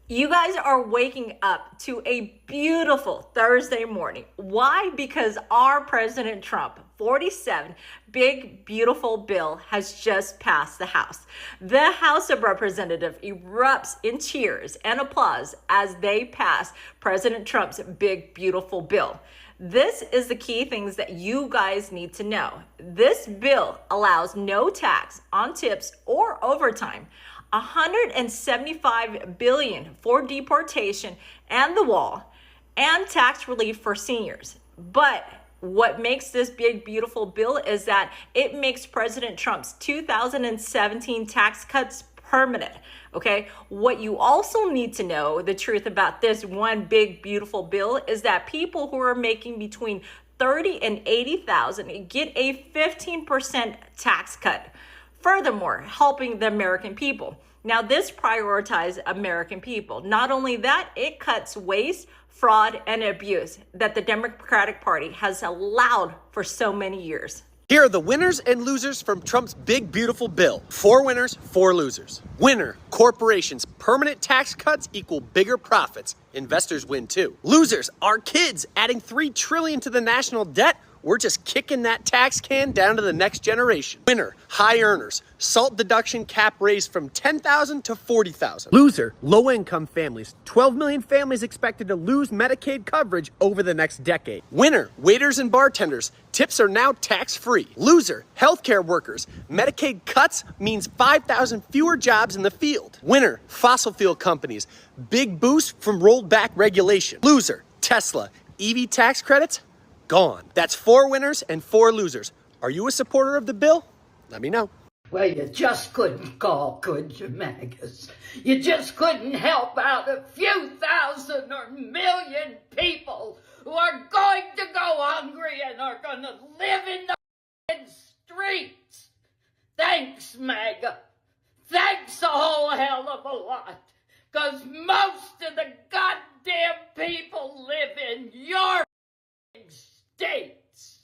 You guys are waking up to a beautiful Thursday morning. Why? Because our President Trump, 47, big, beautiful bill has just passed the House. The House of Representatives erupts in cheers and applause as they pass President Trump's big, beautiful bill. This is the key things that you guys need to know. This bill allows no tax on tips or overtime. 175 billion for deportation and the wall, and tax relief for seniors. But what makes this big beautiful bill is that it makes President Trump's 2017 tax cuts permanent. Okay, what you also need to know, the truth about this one big beautiful bill, is that people who are making between 30 and 80,000 get a 15% tax cut. Furthermore, helping the American people. Now, this prioritizes American people. Not only that, it cuts waste, fraud, and abuse that the Democratic Party has allowed for so many years. Here are the winners and losers from Trump's big, beautiful bill. 4 winners, 4 losers. Winner, corporations. Permanent tax cuts equal bigger profits. Investors win too. Losers, our kids, adding $3 trillion to the national debt. We're just kicking that tax can down to the next generation. Winner, high earners. SALT deduction cap raised from $10,000 to $40,000. Loser, low-income families. 12 million families expected to lose Medicaid coverage over the next decade. Winner, waiters and bartenders. Tips are now tax-free. Loser, healthcare workers. Medicaid cuts means 5,000 fewer jobs in the field. Winner, fossil fuel companies. Big boost from rolled back regulation. Loser, Tesla. EV tax credits? Gone. That's 4 winners and 4 losers. Are you a supporter of the bill? Let me know. Well, you just couldn't call, could you, Magus? You just couldn't help out a few thousand or million people who are going to go hungry and are going to live in the streets. Thanks, MAGA. Thanks a whole hell of a lot. Because most of the goddamn people live in your states.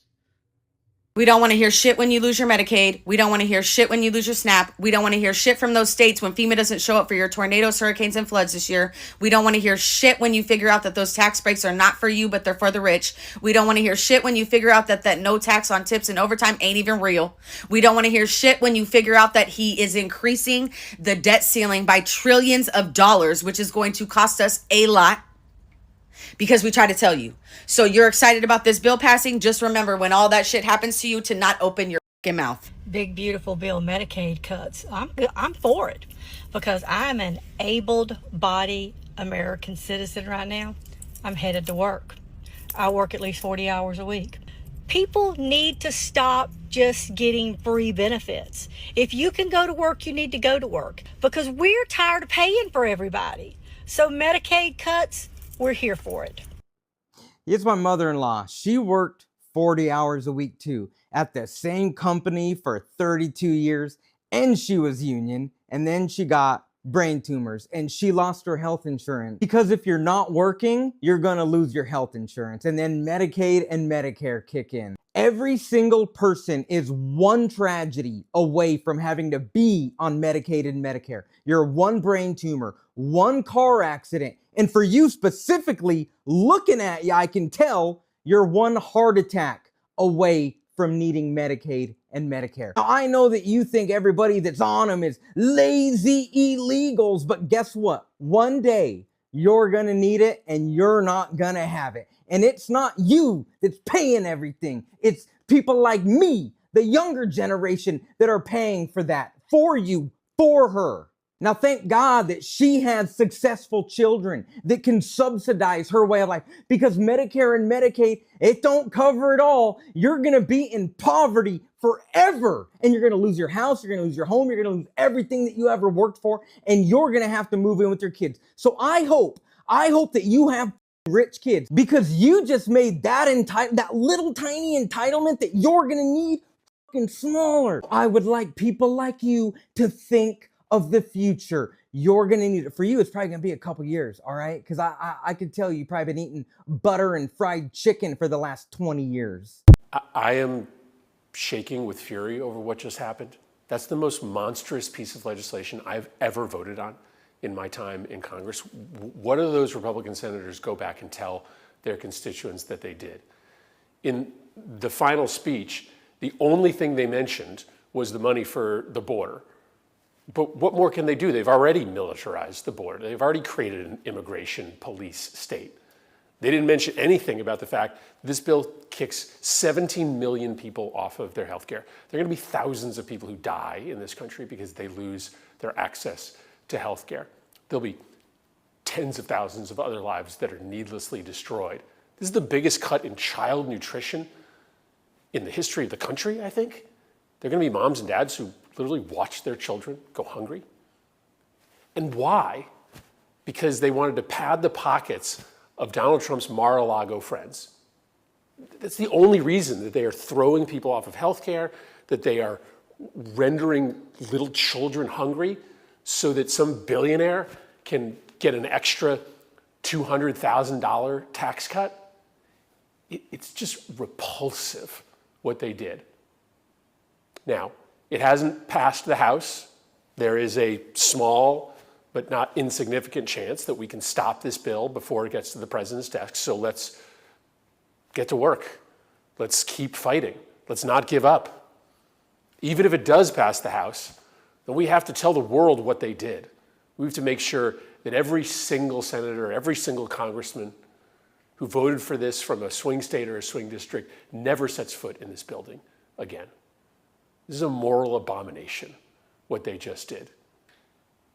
We don't want to hear shit when you lose your Medicaid. We don't want to hear shit when you lose your SNAP. We don't want to hear shit from those states when FEMA doesn't show up for your tornadoes, hurricanes, and floods this year. We don't want to hear shit when you figure out that those tax breaks are not for you, but they're for the rich. We don't want to hear shit when you figure out that no tax on tips and overtime ain't even real. We don't want to hear shit when you figure out that he is increasing the debt ceiling by trillions of dollars, which is going to cost us a lot. Because we try to tell you. So you're excited about this bill passing? Just remember, when all that shit happens to you, to not open your fucking mouth. Big beautiful bill, Medicaid cuts. I'm for it because I'm an able-bodied American citizen right now. I'm headed to work. I work at least 40 hours a week. People need to stop just getting free benefits. If you can go to work, you need to go to work because we're tired of paying for everybody. So Medicaid cuts, we're here for it. It's my mother-in-law. She worked 40 hours a week too at the same company for 32 years, and she was union, and then she got brain tumors and she lost her health insurance because if you're not working, you're gonna lose your health insurance, and then Medicaid and Medicare kick in. Every single person is one tragedy away from having to be on Medicaid and Medicare. You're one brain tumor, one car accident, and for you specifically, looking at you, I can tell you're one heart attack away from needing Medicaid and Medicare. Now, I know that you think everybody that's on them is lazy illegals, but guess what? One day, you're gonna need it and you're not gonna have it. And it's not you that's paying everything. It's people like me, the younger generation, that are paying for that, for you, for her. Now, thank God that she has successful children that can subsidize her way of life, because Medicare and Medicaid, it don't cover it all. You're going to be in poverty forever, and you're going to lose your house, you're going to lose your home, you're going to lose everything that you ever worked for, and you're going to have to move in with your kids. So I hope that you have rich kids, because you just made that little tiny entitlement that you're going to need fucking smaller. I would like people like you to think of the future. You're gonna need it. For you, it's probably gonna be a couple years, all right? Because I could tell you've probably been eating butter and fried chicken for the last 20 years. I am shaking with fury over what just happened. That's the most monstrous piece of legislation I've ever voted on. in my time in Congress. What do those Republican senators go back and tell their constituents that they did? In the final speech, the only thing they mentioned was the money for the border. But what more can they do? They've already militarized the border. They've already created an immigration police state. They didn't mention anything about the fact this bill kicks 17 million people off of their health care. There are going to be thousands of people who die in this country because they lose their access to health care. There'll be tens of thousands of other lives that are needlessly destroyed. This is the biggest cut in child nutrition in the history of the country, I think. There are going to be moms and dads who literally watch their children go hungry. And why? Because they wanted to pad the pockets of Donald Trump's Mar-a-Lago friends. That's the only reason that they are throwing people off of health care, that they are rendering little children hungry so that some billionaire can get an extra $200,000 tax cut. It's just repulsive what they did. Now, it hasn't passed the House. There is a small but not insignificant chance that we can stop this bill before it gets to the president's desk. So let's get to work. Let's keep fighting. Let's not give up. Even if it does pass the House, then we have to tell the world what they did. We have to make sure that every single senator, every single congressman who voted for this from a swing state or a swing district never sets foot in this building again. This is a moral abomination, what they just did.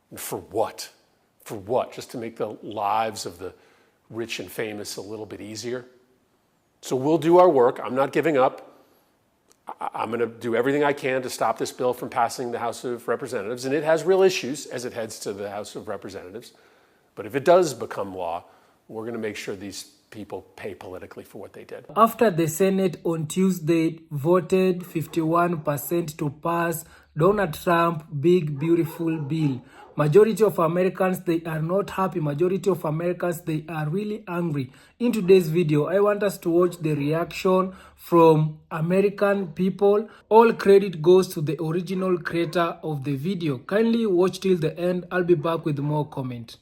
And for what? For what? Just to make the lives of the rich and famous a little bit easier? So we'll do our work. I'm not giving up. I'm going to do everything I can to stop this bill from passing the House of Representatives. And it has real issues as it heads to the House of Representatives. But if it does become law, we're going to make sure these people pay politically for what they did. After the Senate on Tuesday voted 51% to pass Donald Trump big beautiful bill, majority of Americans, they are not happy. Majority of Americans, they are really angry. In today's video, I want us to watch the reaction from American people. All credit goes to the original creator of the video. Kindly watch till the end. I'll be back with more comment.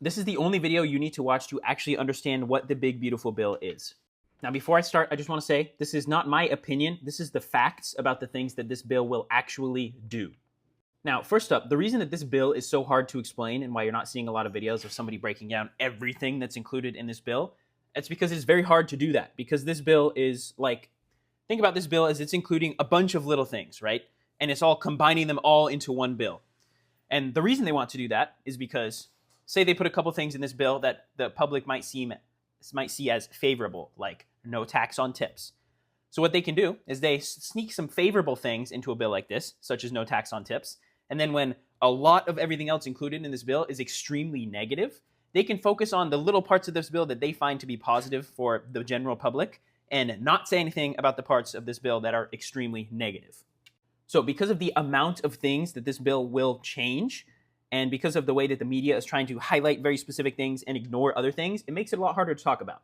This is the only video you need to watch to actually understand what the big beautiful bill is. Now, before I start, I just want to say this is not my opinion. This is the facts about the things that this bill will actually do. Now, first up, the reason that this bill is so hard to explain and why you're not seeing a lot of videos of somebody breaking down everything that's included in this bill, it's because it's very hard to do that. Because this bill is like, think about this bill as it's including a bunch of little things, right? And it's all combining them all into one bill. And the reason they want to do that is because, say they put a couple things in this bill that the public might see as favorable, like no tax on tips. So what they can do is they sneak some favorable things into a bill like this, such as no tax on tips. And then when a lot of everything else included in this bill is extremely negative, they can focus on the little parts of this bill that they find to be positive for the general public and not say anything about the parts of this bill that are extremely negative. So because of the amount of things that this bill will change, and because of the way that the media is trying to highlight very specific things and ignore other things, it makes it a lot harder to talk about.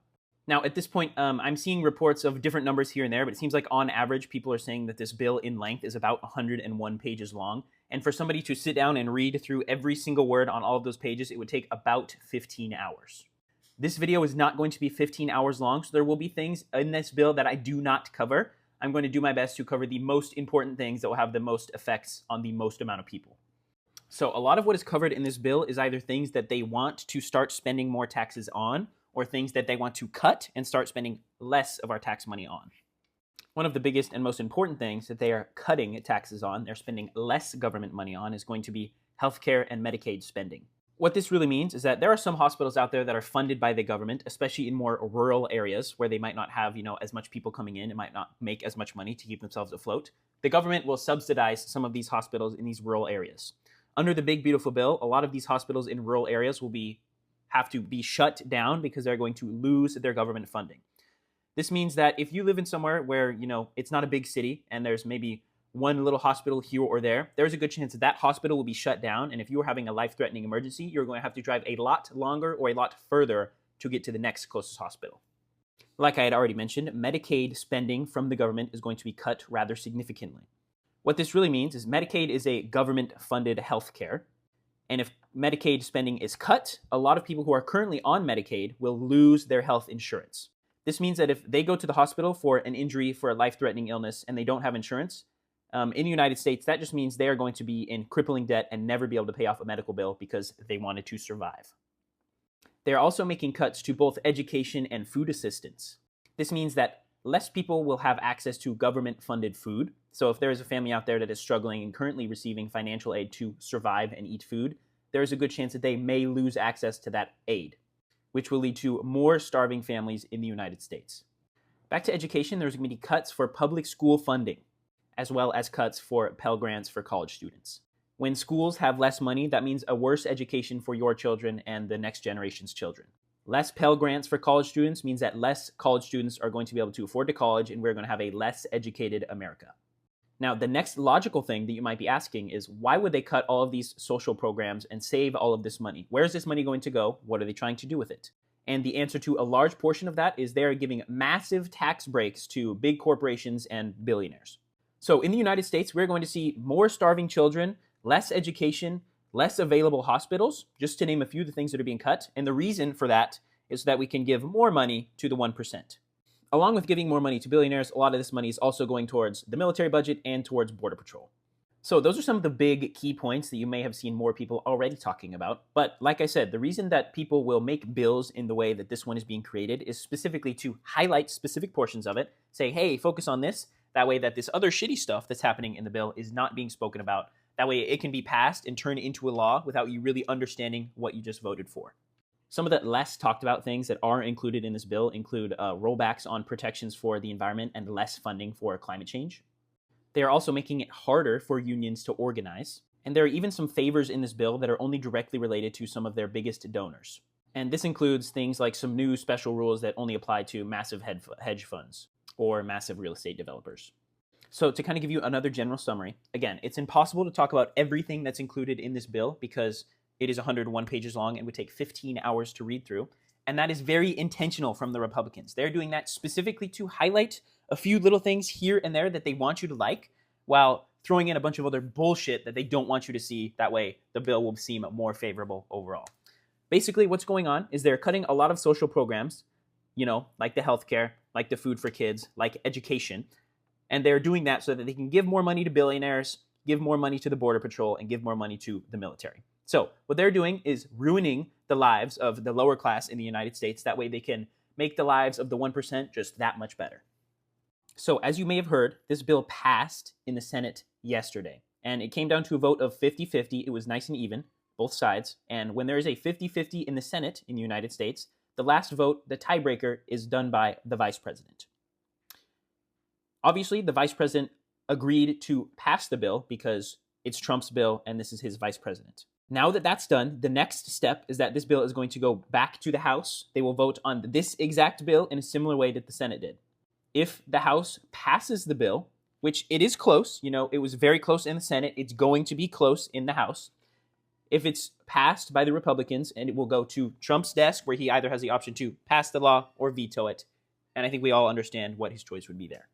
Now, at this point, I'm seeing reports of different numbers here and there, but it seems like on average, people are saying that this bill in length is about 101 pages long. And for somebody to sit down and read through every single word on all of those pages, it would take about 15 hours. This video is not going to be 15 hours long, so there will be things in this bill that I do not cover. I'm going to do my best to cover the most important things that will have the most effects on the most amount of people. So a lot of what is covered in this bill is either things that they want to start spending more taxes on, or things that they want to cut and start spending less of our tax money on. One of the biggest and most important things that they are cutting taxes on, they're spending less government money on, is going to be healthcare and Medicaid spending. What this really means is that there are some hospitals out there that are funded by the government, especially in more rural areas where they might not have, as much people coming in, it might not make as much money to keep themselves afloat. The government will subsidize some of these hospitals in these rural areas. Under the big beautiful bill, a lot of these hospitals in rural areas will have to be shut down because they're going to lose their government funding. This means that if you live in somewhere where, it's not a big city and there's maybe one little hospital here or there, there's a good chance that that hospital will be shut down. And if you are having a life-threatening emergency, you're going to have to drive a lot longer or a lot further to get to the next closest hospital. Like I had already mentioned, Medicaid spending from the government is going to be cut rather significantly. What this really means is Medicaid is a government-funded health care. And if Medicaid spending is cut, a lot of people who are currently on Medicaid will lose their health insurance. This means that if they go to the hospital for an injury, for a life-threatening illness, and they don't have insurance, in the United States, that just means they are going to be in crippling debt and never be able to pay off a medical bill because they wanted to survive. They are also making cuts to both education and food assistance. This means that less people will have access to government-funded food. So if there is a family out there that is struggling and currently receiving financial aid to survive and eat food, there is a good chance that they may lose access to that aid, which will lead to more starving families in the United States. Back to education, there's going to be cuts for public school funding, as well as cuts for Pell Grants for college students. When schools have less money, that means a worse education for your children and the next generation's children. Less Pell Grants for college students means that less college students are going to be able to afford to college, and we're going to have a less educated America. Now, the next logical thing that you might be asking is, why would they cut all of these social programs and save all of this money? Where is this money going to go? What are they trying to do with it? And the answer to a large portion of that is they're giving massive tax breaks to big corporations and billionaires. So in the United States, we're going to see more starving children, less education, less available hospitals, just to name a few of the things that are being cut. And the reason for that is so that we can give more money to the 1%. Along with giving more money to billionaires, a lot of this money is also going towards the military budget and towards Border Patrol. So those are some of the big key points that you may have seen more people already talking about. But like I said, the reason that people will make bills in the way that this one is being created is specifically to highlight specific portions of it, say, hey, focus on this. That way that this other shitty stuff that's happening in the bill is not being spoken about. That way it can be passed and turned into a law without you really understanding what you just voted for. Some of the less talked about things that are included in this bill include rollbacks on protections for the environment and less funding for climate change. They are also making it harder for unions to organize. And there are even some favors in this bill that are only directly related to some of their biggest donors. And this includes things like some new special rules that only apply to massive hedge funds or massive real estate developers. So to kind of give you another general summary, again, it's impossible to talk about everything that's included in this bill because it is 101 pages long and would take 15 hours to read through. And that is very intentional from the Republicans. They're doing that specifically to highlight a few little things here and there that they want you to like, while throwing in a bunch of other bullshit that they don't want you to see. That way, the bill will seem more favorable overall. Basically, what's going on is they're cutting a lot of social programs, like the healthcare, like the food for kids, like education. And they're doing that so that they can give more money to billionaires, give more money to the Border Patrol, and give more money to the military. So what they're doing is ruining the lives of the lower class in the United States. That way they can make the lives of the 1% just that much better. So as you may have heard, this bill passed in the Senate yesterday. And it came down to a vote of 50-50. It was nice and even, both sides. And when there is a 50-50 in the Senate in the United States, the last vote, the tiebreaker, is done by the vice president. Obviously, the vice president agreed to pass the bill because it's Trump's bill and this is his vice president. Now that that's done, the next step is that this bill is going to go back to the House. They will vote on this exact bill in a similar way that the Senate did. If the House passes the bill, which it is close, it was very close in the Senate, it's going to be close in the House. If it's passed by the Republicans, and it will go to Trump's desk, where he either has the option to pass the law or veto it. And I think we all understand what his choice would be there.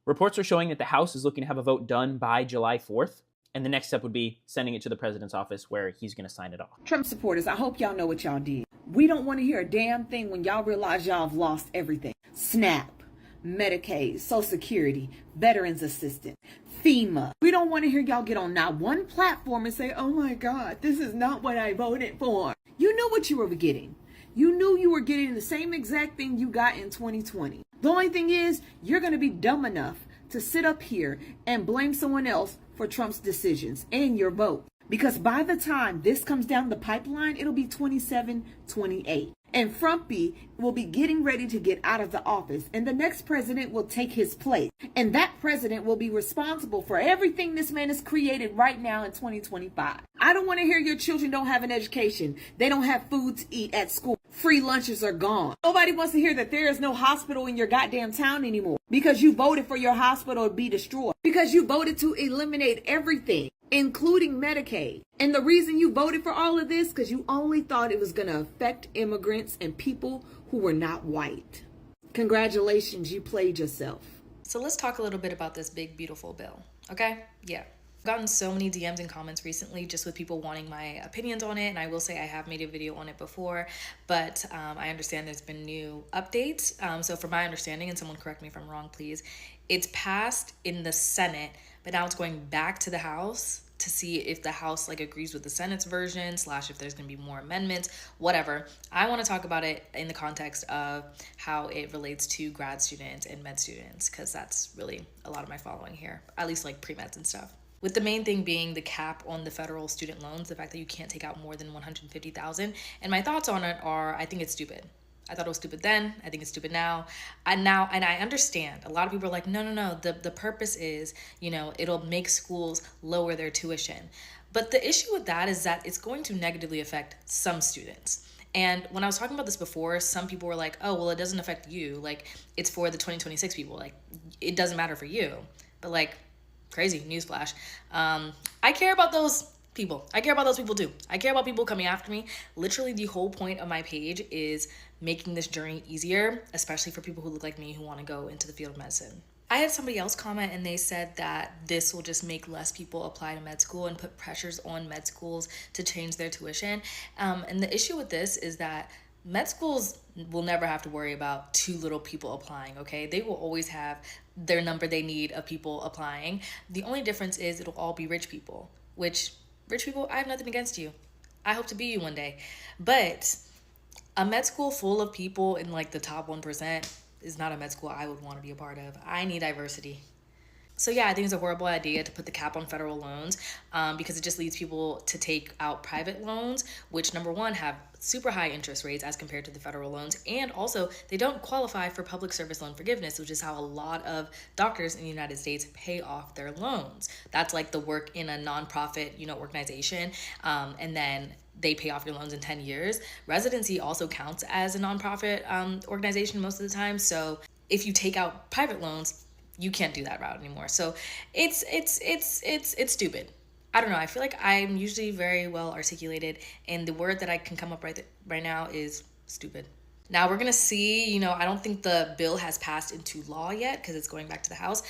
Reports are showing that the House is looking to have a vote done by July 4th. And the next step would be sending it to the president's office where he's going to sign it off. Trump supporters, I hope y'all know what y'all did. We don't want to hear a damn thing when y'all realize y'all have lost everything. SNAP, Medicaid, Social Security, Veterans Assistance, FEMA. We don't want to hear y'all get on not one platform and say, oh my God, this is not what I voted for. You knew what you were getting. You knew you were getting the same exact thing you got in 2020. The only thing is, you're going to be dumb enough to sit up here and blame someone else for Trump's decisions and your vote. Because by the time this comes down the pipeline, it'll be 27, 28. And Frumpy will be getting ready to get out of the office. And the next president will take his place. And that president will be responsible for everything this man has created right now in 2025. I don't want to hear your children don't have an education. They don't have food to eat at school. Free lunches are gone. Nobody wants to hear that there is no hospital in your goddamn town anymore. Because you voted for your hospital to be destroyed. Because you voted to eliminate everything, including Medicaid. And the reason you voted for all of this, because you only thought it was going to affect immigrants and people who were not white. Congratulations, you played yourself. So let's talk a little bit about this big, beautiful bill, okay? Yeah. Gotten so many DMs and comments recently just with people wanting my opinions on it, and I will say I have made a video on it before, but I understand there's been new updates. So from my understanding, and someone correct me if I'm wrong please, it's passed in the Senate, but now it's going back to the House to see if the House like agrees with the Senate's version / if there's going to be more amendments, whatever. I want to talk about it in the context of how it relates to grad students and med students, because that's really a lot of my following here, at least like pre-meds and stuff. With the main thing being the cap on the federal student loans, the fact that you can't take out more than $150,000. And my thoughts on it are, I think it's stupid. I thought it was stupid then. I think it's stupid now. And I understand. A lot of people are like, no. The purpose is, it'll make schools lower their tuition. But the issue with that is that it's going to negatively affect some students. And when I was talking about this before, some people were like, oh, well, it doesn't affect you. Like, it's for the 2026 people. Like, it doesn't matter for you. But like, crazy newsflash. I care about those people. I care about those people too. I care about people coming after me. Literally, the whole point of my page is making this journey easier, especially for people who look like me who want to go into the field of medicine. I had somebody else comment and they said that this will just make less people apply to med school and put pressures on med schools to change their tuition. And the issue with this is that med schools will never have to worry about too little people applying, okay? They will always have their number they need of people applying. The only difference is it'll all be rich people, which rich people, I have nothing against you. I hope to be you one day. But a med school full of people in like the top 1% is not a med school I would want to be a part of. I need diversity. So yeah, I think it's a horrible idea to put the cap on federal loans because it just leads people to take out private loans, which number one have super high interest rates as compared to the federal loans. And also they don't qualify for public service loan forgiveness, which is how a lot of doctors in the United States pay off their loans. That's like the work in a nonprofit, organization. And then they pay off your loans in 10 years. Residency also counts as a nonprofit organization most of the time. So if you take out private loans, you can't do that route anymore. So it's stupid. I don't know. I feel like I'm usually very well articulated, and the word that I can come up right now is stupid. Now we're gonna see. I don't think the bill has passed into law yet because it's going back to the House,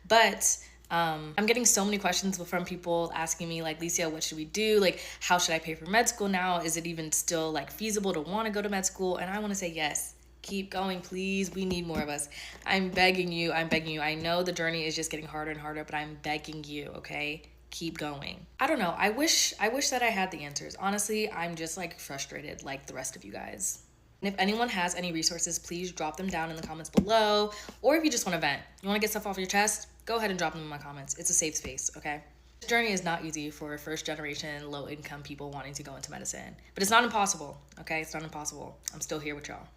but I'm getting so many questions from people asking me like, Licia, what should we do? Like, how should I pay for med school now? Is it even still like feasible to want to go to med school? And I want to say yes. Keep going, please. We need more of us. I'm begging you. I know the journey is just getting harder and harder, but I'm begging you, okay? Keep going. I don't know. I wish that I had the answers. Honestly, I'm just like frustrated like the rest of you guys. And if anyone has any resources, please drop them down in the comments below. Or if you just want to vent, you want to get stuff off your chest, go ahead and drop them in my comments. It's a safe space, okay? This journey is not easy for first generation, low income people wanting to go into medicine, but it's not impossible, okay? It's not impossible. I'm still here with y'all.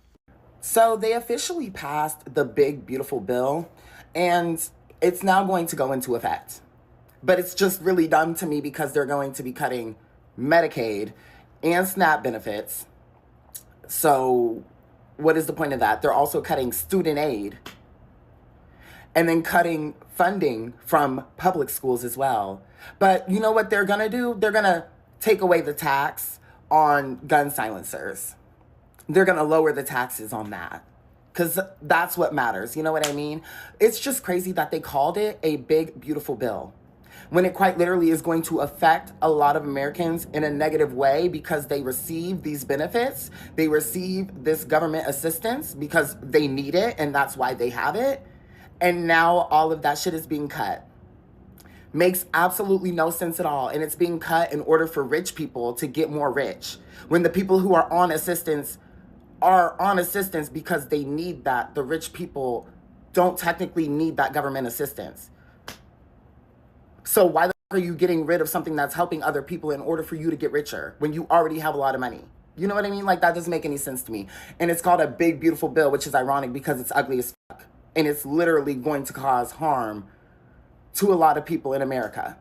So they officially passed the big, beautiful bill, and it's now going to go into effect. But it's just really dumb to me because they're going to be cutting Medicaid and SNAP benefits. So what is the point of that? They're also cutting student aid and then cutting funding from public schools as well. But you know what they're going to do? They're going to take away the tax on gun silencers. They're going to lower the taxes on that because that's what matters. You know what I mean? It's just crazy that they called it a big, beautiful bill when it quite literally is going to affect a lot of Americans in a negative way because they receive these benefits. They receive this government assistance because they need it and that's why they have it. And now all of that shit is being cut. Makes absolutely no sense at all. And it's being cut in order for rich people to get more rich when the people who are on assistance because they need that. The rich people don't technically need that government assistance. So why the fuck are you getting rid of something that's helping other people in order for you to get richer when you already have a lot of money? You know what I mean? Like, that doesn't make any sense to me. And it's called a big, beautiful bill, which is ironic because it's ugly as fuck. And it's literally going to cause harm to a lot of people in America.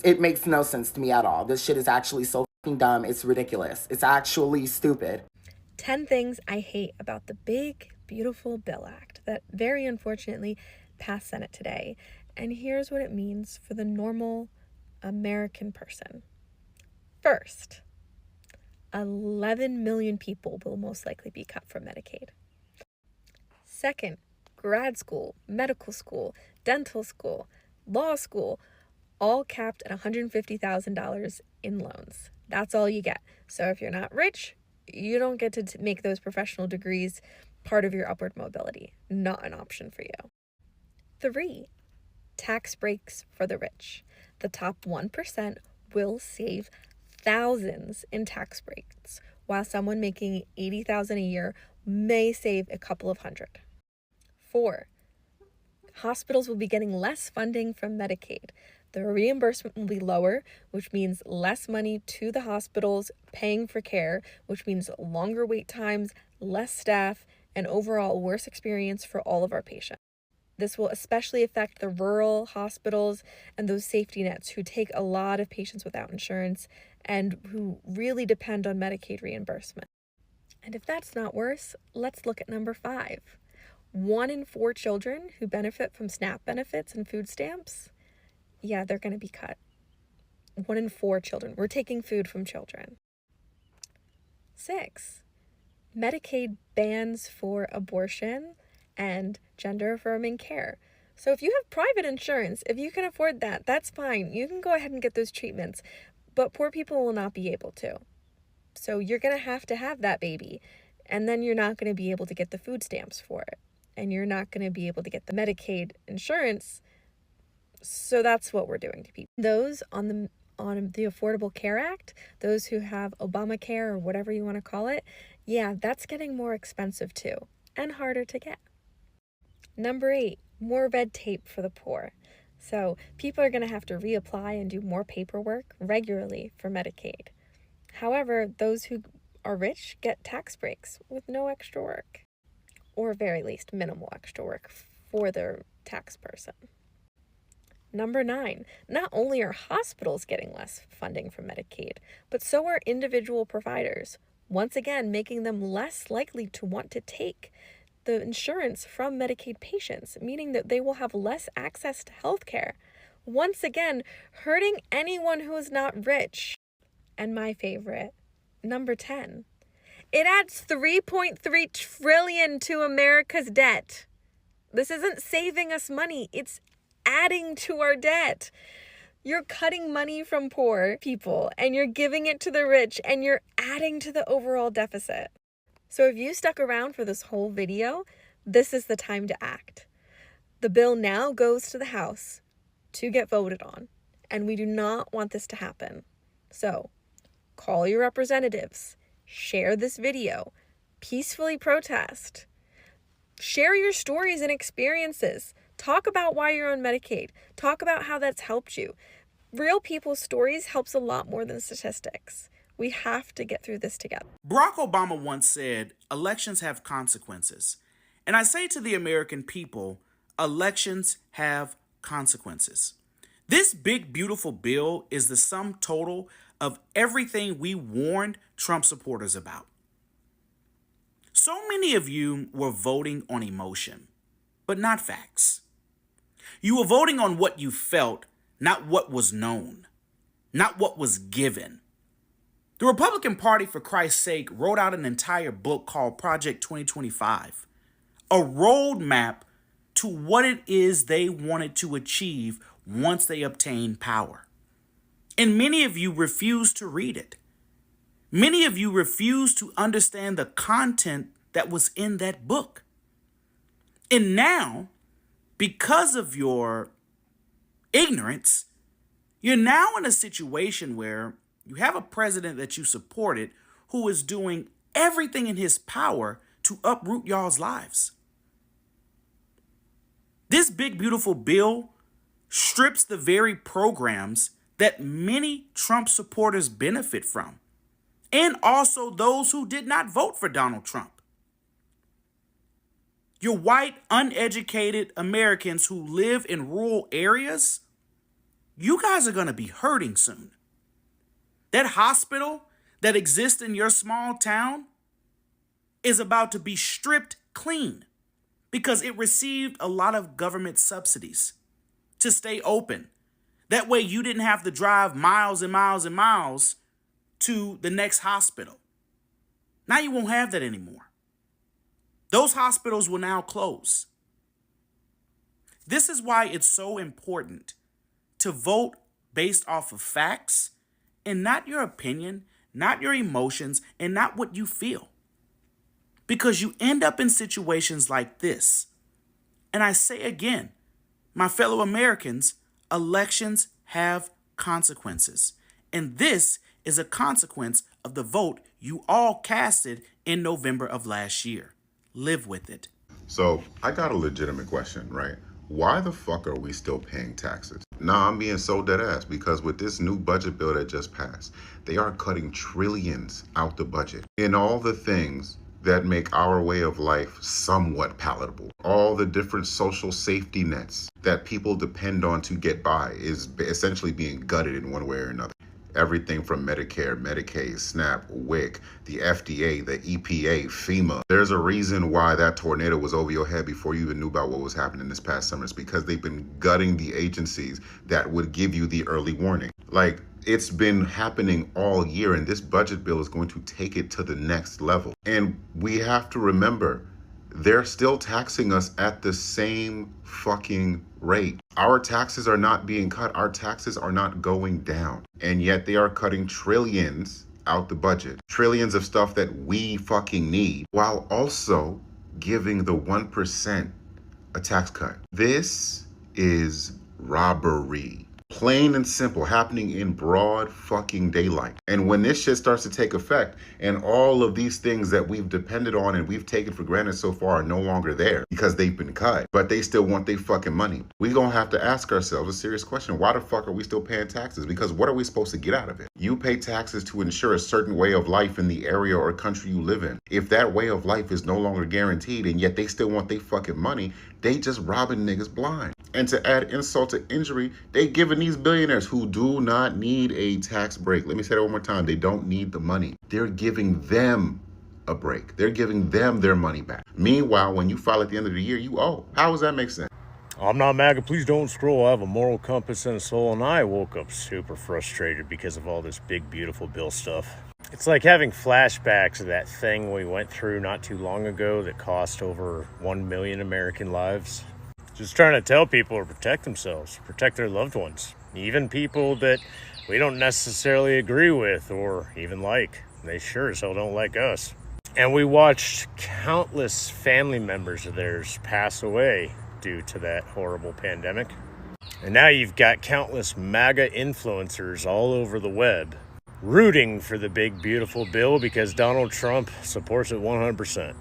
It makes no sense to me at all. This shit is actually so fucking dumb. It's ridiculous. It's actually stupid. 10 things I hate about the big, beautiful Bill Act that very unfortunately passed Senate today. And here's what it means for the normal American person. First, 11 million people will most likely be cut from Medicaid. Second, grad school, medical school, dental school, law school, all capped at $150,000 in loans. That's all you get. So if you're not rich, you don't get to make those professional degrees part of your upward mobility. Not an option for you. 3, tax breaks for the rich. The top 1% will save thousands in tax breaks, while someone making $80,000 a year may save a couple of hundred. 4, hospitals will be getting less funding from Medicaid. The reimbursement will be lower, which means less money to the hospitals paying for care, which means longer wait times, less staff, and overall worse experience for all of our patients. This will especially affect the rural hospitals and those safety nets who take a lot of patients without insurance and who really depend on Medicaid reimbursement. And if that's not worse, let's look at number 5. 1 in 4 children who benefit from SNAP benefits and food stamps, yeah, they're going to be cut. 1 in 4 children. We're taking food from children. 6, Medicaid bans for abortion and gender-affirming care. So if you have private insurance, if you can afford that, that's fine. You can go ahead and get those treatments, but poor people will not be able to. So you're going to have that baby, and then you're not going to be able to get the food stamps for it, and you're not going to be able to get the Medicaid insurance. So that's what we're doing to people. Those on the Affordable Care Act, those who have Obamacare or whatever you want to call it, yeah, that's getting more expensive too, and harder to get. Number 8, more red tape for the poor. So people are going to have to reapply and do more paperwork regularly for Medicaid. However, those who are rich get tax breaks with no extra work, or very least minimal extra work for their tax person. Number 9, not only are hospitals getting less funding from Medicaid, but so are individual providers, once again making them less likely to want to take the insurance from Medicaid patients, meaning that they will have less access to health care, once again hurting anyone who is not rich. And my favorite, number 10, it adds $3.3 trillion to America's debt. This isn't saving us money, it's adding to our debt. You're cutting money from poor people and you're giving it to the rich and you're adding to the overall deficit. So if you stuck around for this whole video, this is the time to act. The bill now goes to the House to get voted on, and we do not want this to happen. So call your representatives, share this video, peacefully protest, share your stories and experiences. Talk about why you're on Medicaid. Talk about how that's helped you. Real people's stories helps a lot more than statistics. We have to get through this together. Barack Obama once said, elections have consequences. And I say to the American people, elections have consequences. This big, beautiful bill is the sum total of everything we warned Trump supporters about. So many of you were voting on emotion, but not facts. You were voting on what you felt, not what was known, not what was given. The Republican Party, for Christ's sake, wrote out an entire book called Project 2025, a roadmap to what it is they wanted to achieve once they obtained power. And many of you refused to read it. Many of you refused to understand the content that was in that book. And now, because of your ignorance, you're now in a situation where you have a president that you supported who is doing everything in his power to uproot y'all's lives. This big, beautiful bill strips the very programs that many Trump supporters benefit from, and also those who did not vote for Donald Trump. Your white, uneducated Americans who live in rural areas, you guys are going to be hurting soon. That hospital that exists in your small town is about to be stripped clean because it received a lot of government subsidies to stay open. That way you didn't have to drive miles and miles and miles to the next hospital. Now you won't have that anymore. Those hospitals will now close. This is why it's so important to vote based off of facts and not your opinion, not your emotions, and not what you feel. Because you end up in situations like this. And I say again, my fellow Americans, elections have consequences. And this is a consequence of the vote you all casted in November of last year. Live with it. So I got a legitimate question, right? Why the fuck are we still paying taxes? Nah, I'm being so dead ass because with this new budget bill that just passed, they are cutting trillions out the budget in all the things that make our way of life somewhat palatable. All the different social safety nets that people depend on to get by is essentially being gutted in one way or another. Everything from Medicare, Medicaid, SNAP, WIC, the FDA, the EPA, FEMA. There's a reason why that tornado was over your head before you even knew about what was happening this past summer. It's because they've been gutting the agencies that would give you the early warning. Like, it's been happening all year, and this budget bill is going to take it to the next level. And we have to remember, they're still taxing us at the same fucking rate. Our taxes are not being cut. Our taxes are not going down. And yet they are cutting trillions out the budget. Trillions of stuff that we fucking need, while also giving the 1% a tax cut. This is robbery. Plain and simple, happening in broad fucking daylight. And when this shit starts to take effect and all of these things that we've depended on and we've taken for granted so far are no longer there because they've been cut, but they still want their fucking money, we gonna have to ask ourselves a serious question. Why the fuck are we still paying taxes? Because what are we supposed to get out of it? You pay taxes to ensure a certain way of life in the area or country you live in. If that way of life is no longer guaranteed and yet they still want their fucking money, they just robbing niggas blind. And to add insult to injury, they giving these billionaires who do not need a tax break. Let me say that one more time. They don't need the money. They're giving them a break. They're giving them their money back. Meanwhile, when you file at the end of the year, you owe. How does that make sense? I'm not MAGA. Please don't scroll. I have a moral compass and a soul, and I woke up super frustrated because of all this big, beautiful bill stuff. It's like having flashbacks of that thing we went through not too long ago that cost over 1 million American lives. Just trying to tell people to protect themselves, protect their loved ones, even people that we don't necessarily agree with or even like. They sure as hell don't like us. And we watched countless family members of theirs pass away due to that horrible pandemic. And now you've got countless MAGA influencers all over the web rooting for the big, beautiful bill because Donald Trump supports it 100%.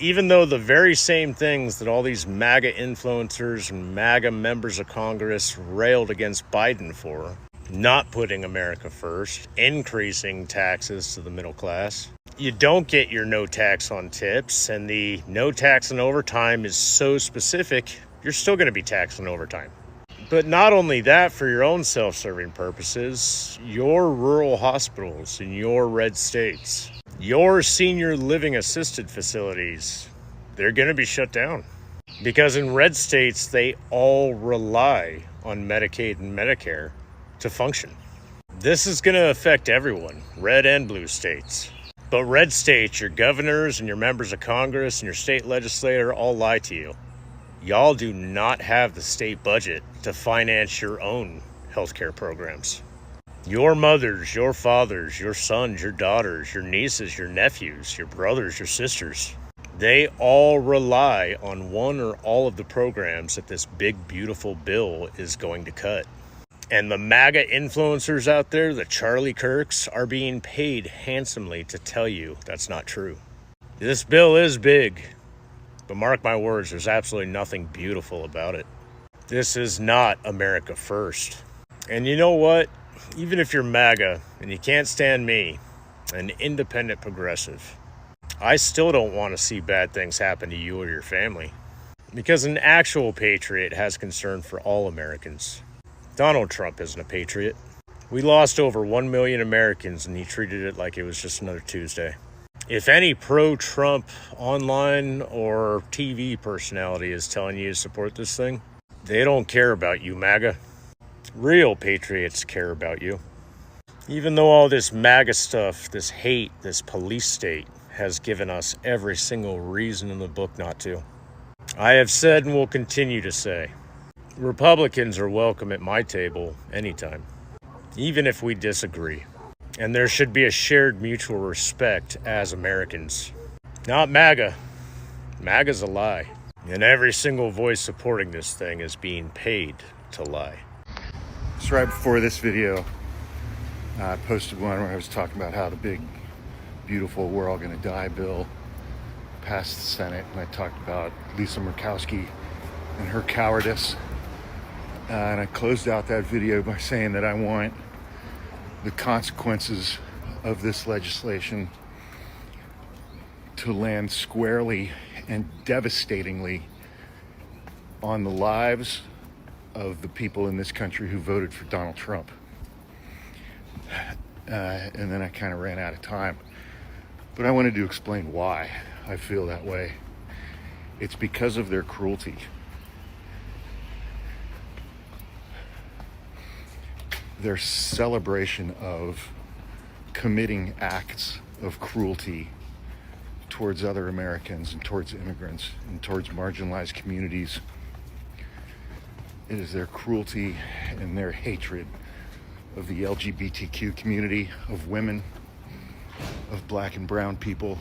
Even though the very same things that all these MAGA influencers and MAGA members of Congress railed against Biden for, not putting America first, increasing taxes to the middle class, you don't get your no tax on tips, and the no tax on overtime is so specific, you're still going to be taxed on overtime. But not only that, for your own self-serving purposes, your rural hospitals in your red states, your senior living assisted facilities, they're going to be shut down. Because in red states, they all rely on Medicaid and Medicare to function. This is going to affect everyone, red and blue states. But red states, your governors and your members of Congress and your state legislator all lie to you. Y'all do not have the state budget to finance your own healthcare programs. Your mothers, your fathers, your sons, your daughters, your nieces, your nephews, your brothers, your sisters, they all rely on one or all of the programs that this big, beautiful bill is going to cut. And the MAGA influencers out there, the Charlie Kirks, are being paid handsomely to tell you that's not true. This bill is big, but mark my words, there's absolutely nothing beautiful about it. This is not America first. And you know what? Even if you're MAGA and you can't stand me, an independent progressive, I still don't want to see bad things happen to you or your family. Because an actual patriot has concern for all Americans. Donald Trump isn't a patriot. We lost over 1 million Americans and he treated it like it was just another Tuesday. If any pro-Trump online or TV personality is telling you to support this thing, they don't care about you, MAGA. Real patriots care about you. Even though all this MAGA stuff, this hate, this police state has given us every single reason in the book not to. I have said and will continue to say, Republicans are welcome at my table anytime. even if we disagree. And there should be a shared mutual respect as Americans. Not MAGA. MAGA's a lie. And every single voice supporting this thing is being paid to lie. Just right before this video, I posted one where I was talking about how the big, beautiful "we're all gonna die" bill passed the Senate, and I talked about Lisa Murkowski and her cowardice. And I closed out that video by saying that I want the consequences of this legislation to land squarely and devastatingly on the lives of the people in this country who voted for Donald Trump. And then I kind of ran out of time. But I wanted to explain why I feel that way. It's because of their cruelty. Their celebration of committing acts of cruelty towards other Americans and towards immigrants and towards marginalized communities. It is their cruelty and their hatred of the LGBTQ community, of women, of black and brown people.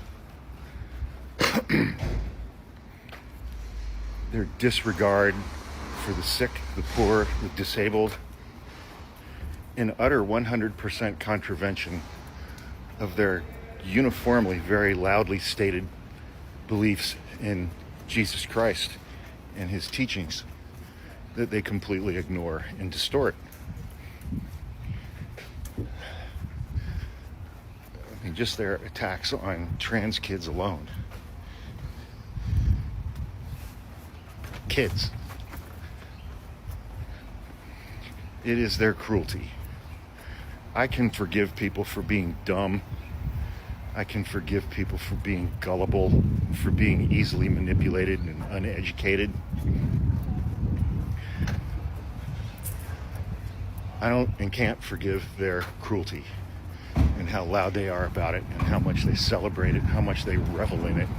Their disregard for the sick, the poor, the disabled, in utter 100% contravention of their uniformly very loudly stated beliefs in Jesus Christ and his teachings that they completely ignore and distort. I mean, just their attacks on trans kids alone. Kids. It is their cruelty. I can forgive people for being dumb. I can forgive people for being gullible, for being easily manipulated and uneducated. I don't and can't forgive their cruelty and how loud they are about it and how much they celebrate it, how much they revel in it,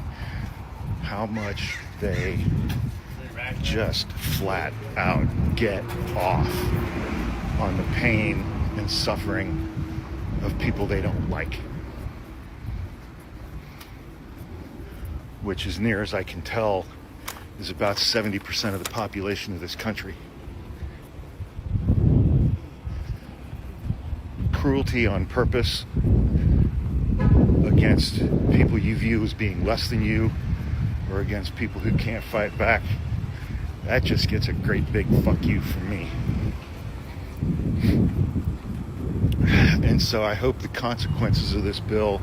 how much they just flat out get off on the pain and suffering of people they don't like. Which, as near as I can tell, is about 70% of the population of this country. Cruelty on purpose against people you view as being less than you, or against people who can't fight back, that just gets a great big fuck you from me. And so I hope the consequences of this bill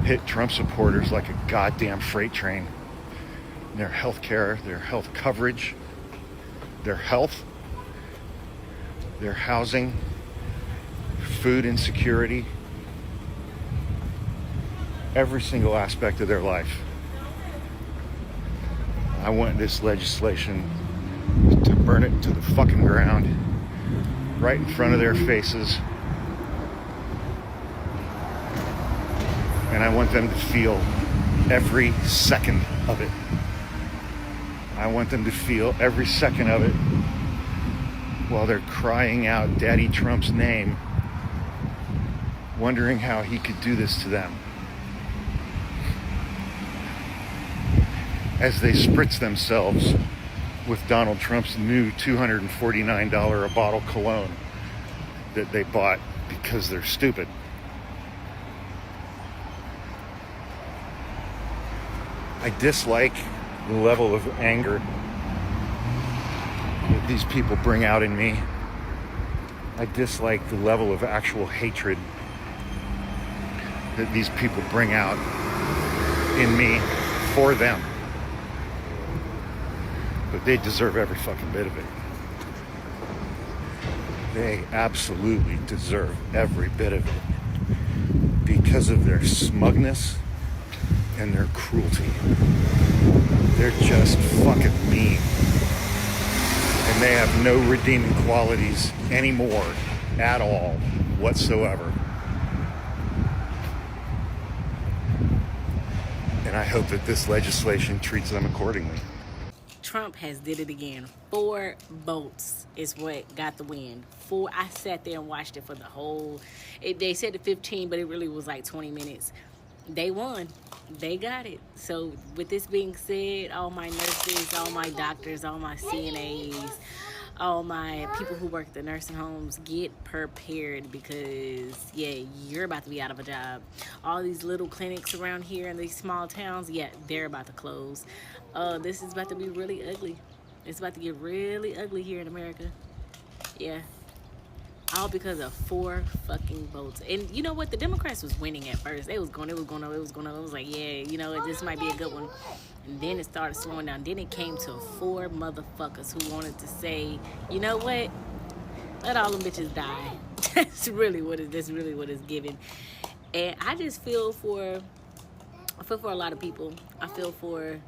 hit Trump supporters like a goddamn freight train. Their health care, their health coverage, their health, their housing, food insecurity, every single aspect of their life. I want this legislation to burn it to the fucking ground, right in front of their faces. And I want them to feel every second of it. I want them to feel every second of it while they're crying out Daddy Trump's name, wondering how he could do this to them. As they spritz themselves with Donald Trump's new $249 a bottle cologne that they bought because they're stupid. I dislike the level of anger that these people bring out in me. I dislike the level of actual hatred that these people bring out in me for them. But they deserve every fucking bit of it. They absolutely deserve every bit of it because of their smugness and their cruelty. They're just fucking mean. And they have no redeeming qualities anymore at all whatsoever. And I hope that this legislation treats them accordingly. Trump has did it again. 4 votes is what got the win. 4. I sat there and watched it for the whole. They said 15, but it really was like 20 minutes. They won. They got it. So with this being said, all my nurses, all my doctors, all my CNAs, all my people who work at the nursing homes, get prepared because, yeah, you're about to be out of a job. All these little clinics around here in these small towns, yeah, they're about to close. This is about to be really ugly. It's about to get really ugly here in America. Yeah. All because of 4 fucking votes. And you know what? The Democrats was winning at first. It was going. I was like, yeah, you know, this might be a good one. And then it started slowing down. Then it came to 4 motherfuckers who wanted to say, you know what? Let all them bitches die. That's really what it's giving. And I just feel for a lot of people. I feel for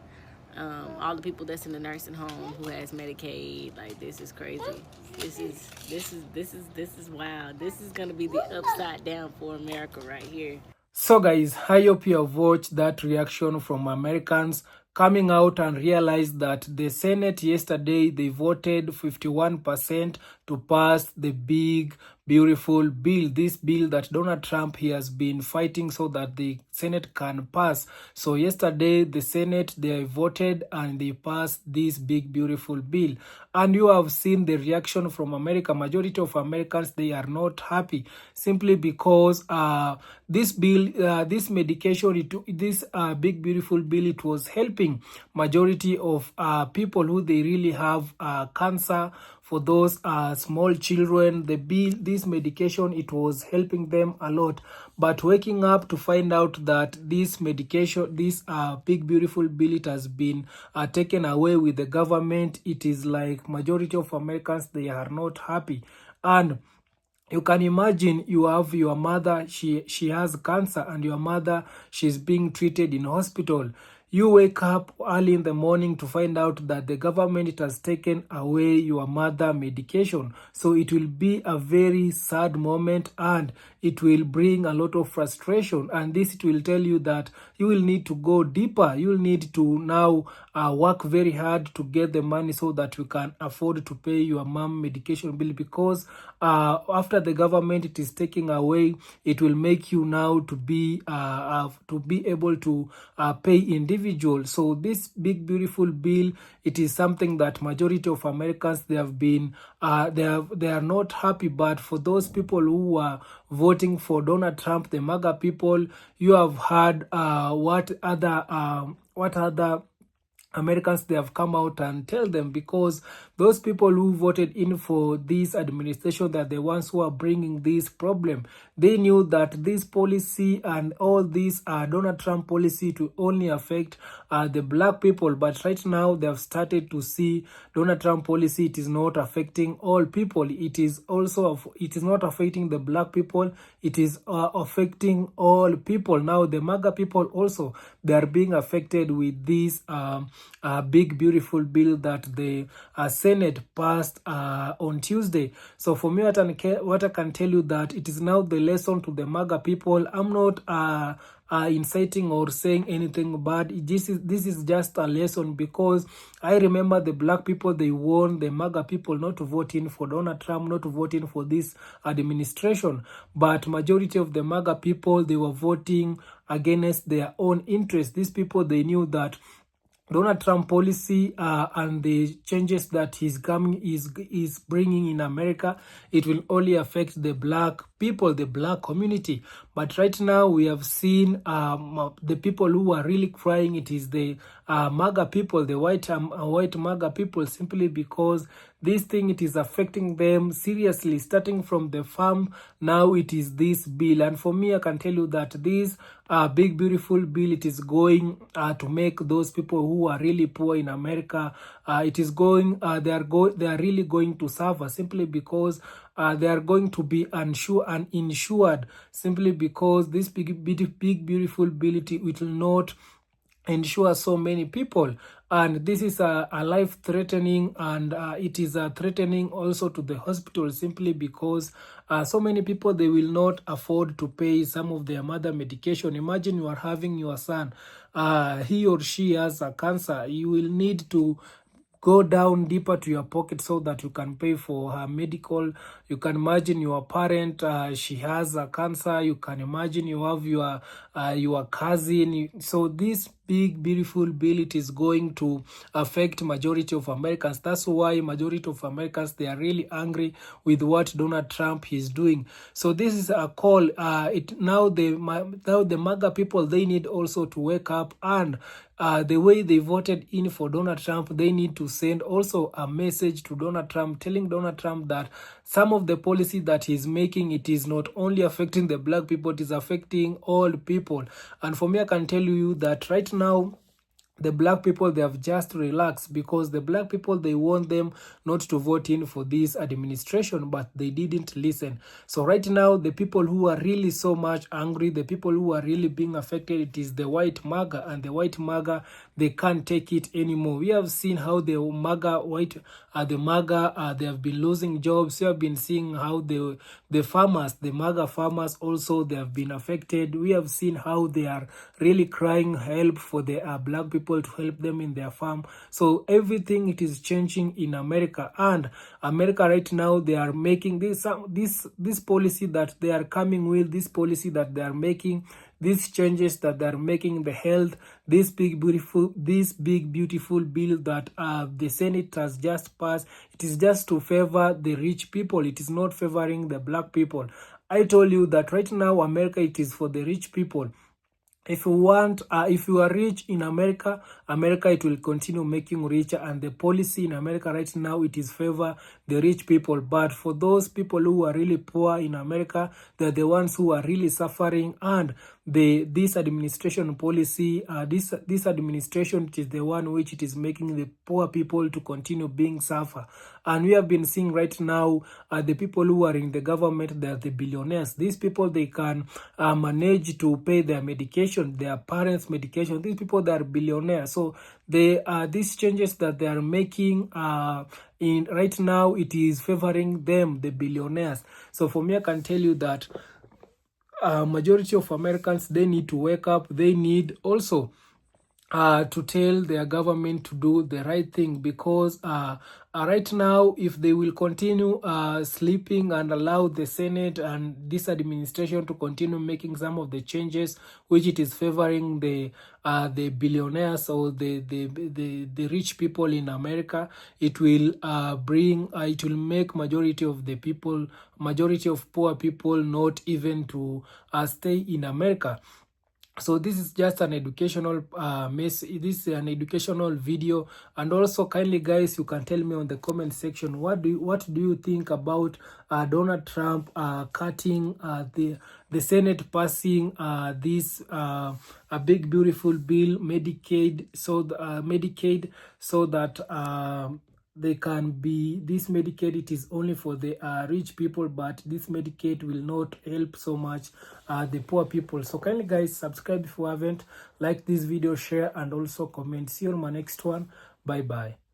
all the people that's in the nursing home who has Medicaid. Like, this is crazy. This is wild. This is gonna be the upside down for America right here. So guys, I hope you have watched that reaction from Americans coming out and realized that the Senate yesterday, they voted 51% to pass the big, beautiful bill. This bill that Donald Trump, he has been fighting so that the Senate can pass. So yesterday, the Senate, they voted and they passed this big, beautiful bill. And you have seen the reaction from America. Majority of Americans, they are not happy simply because this bill, this medication, this big, beautiful bill, it was helping majority of people who they really have cancer. For those small children, this medication, it was helping them a lot. But waking up to find out that this medication, this big beautiful bill, it has been taken away with the government, it is like majority of Americans, they are not happy. And you can imagine you have your mother, she has cancer, and your mother, she's being treated in hospital. You wake up early in the morning to find out that the government has taken away your mother medication. So it will be a very sad moment and it will bring a lot of frustration. And this, it will tell you that you will need to go deeper. You will need to now work very hard to get the money so that you can afford to pay your mom medication bill, because after the government it is taking away, it will make you now to be able to pay individuals. So this big beautiful bill, it is something that majority of Americans, they have been they are not happy. But for those people who are voting for Donald Trump, the MAGA people, you have heard what other Americans, they have come out and tell them, because those people who voted in for this administration, that the ones who are bringing this problem, they knew that this policy and all this Donald Trump policy to only affect the black people. But right now they have started to see Donald Trump policy, it is not affecting all people. It is not affecting the black people. It is affecting all people. Now the MAGA people also, they are being affected with this big beautiful bill that the Senate passed on Tuesday. So for me, what I can tell you, that it is now the lesson to the MAGA people. I'm not inciting or saying anything bad. This is just a lesson, because I remember the black people, they warned the MAGA people not to vote in for Donald Trump, not to vote in for this administration. But majority of the MAGA people, they were voting against their own interests. These people, they knew that Donald Trump policy and the changes that he's bringing in America, it will only affect the black people, the black community. But right now we have seen the people who are really crying. It is the MAGA people, the white MAGA people, simply because this thing, it is affecting them seriously, starting from the farm. Now it is this bill. And for me, I can tell you that this big beautiful bill, it is going to make those people who are really poor in America, it is going they are really going to suffer, simply because they are going to be uninsured, simply because this big beautiful bill, it will not ensure so many people. And this is a life-threatening, and it is threatening also to the hospital, simply because so many people, they will not afford to pay some of their mother medication. Imagine you are having your son, he or she has a cancer. You will need to go down deeper to your pocket so that you can pay for her medical. You can imagine your parent, she has a cancer. You can imagine you have your cousin. So this big beautiful bill, it is going to affect majority of Americans. That's why majority of Americans, they are really angry with what Donald Trump is doing. So this is a call. Now the MAGA people, they need also to wake up, and the way they voted in for Donald Trump, they need to send also a message to Donald Trump, telling Donald Trump that some of the policy that he's making, it is not only affecting the black people, it is affecting all people. And for me, I can tell you that right now, the black people, they have just relaxed, because the black people, they want them not to vote in for this administration, but they didn't listen. So right now, the people who are really so much angry, the people who are really being affected, it is the white MAGA, and the white MAGA, they can't take it anymore. We have seen how the MAGA, they have been losing jobs. We have been seeing how the farmers, the MAGA farmers also, they have been affected. We have seen how they are really crying help for the black people to help them in their farm. So everything, it is changing in America. And America right now, they are making this policy that they are coming with, this policy that they are making, these changes that they are making in the health, this big beautiful bill that the Senate has just passed. It is just to favor the rich people. It is not favoring the black people. I told you that right now, America, it is for the rich people. If you are rich in America, it will continue making richer, and the policy in America right now, it is favor the rich people. But for those people who are really poor in America, they're the ones who are really suffering. And this administration policy, this administration, it is the one which it is making the poor people to continue being suffer. And we have been seeing right now, the people who are in the government, they are the billionaires. These people, they can manage to pay their medication, their parents' medication. These people, they are billionaires. So these changes that they are making in right now, it is favoring them, the billionaires. So for me, I can tell you that majority of Americans, they need to wake up. They need also to tell their government to do the right thing, because right now, if they will continue sleeping and allow the Senate and this administration to continue making some of the changes which it is favoring the billionaires or the rich people in America, it will make majority of poor people not even to stay in America. So this is just an educational this is an educational video. And also, kindly guys, you can tell me on the comment section, what do you think about Donald Trump cutting the Senate passing this a big beautiful bill, Medicaid, so that they can be, this Medicaid, it is only for the rich people, but this Medicaid will not help so much the poor people. So kindly guys, subscribe if you haven't, like this video, share, and also comment. See you on my next one. Bye bye.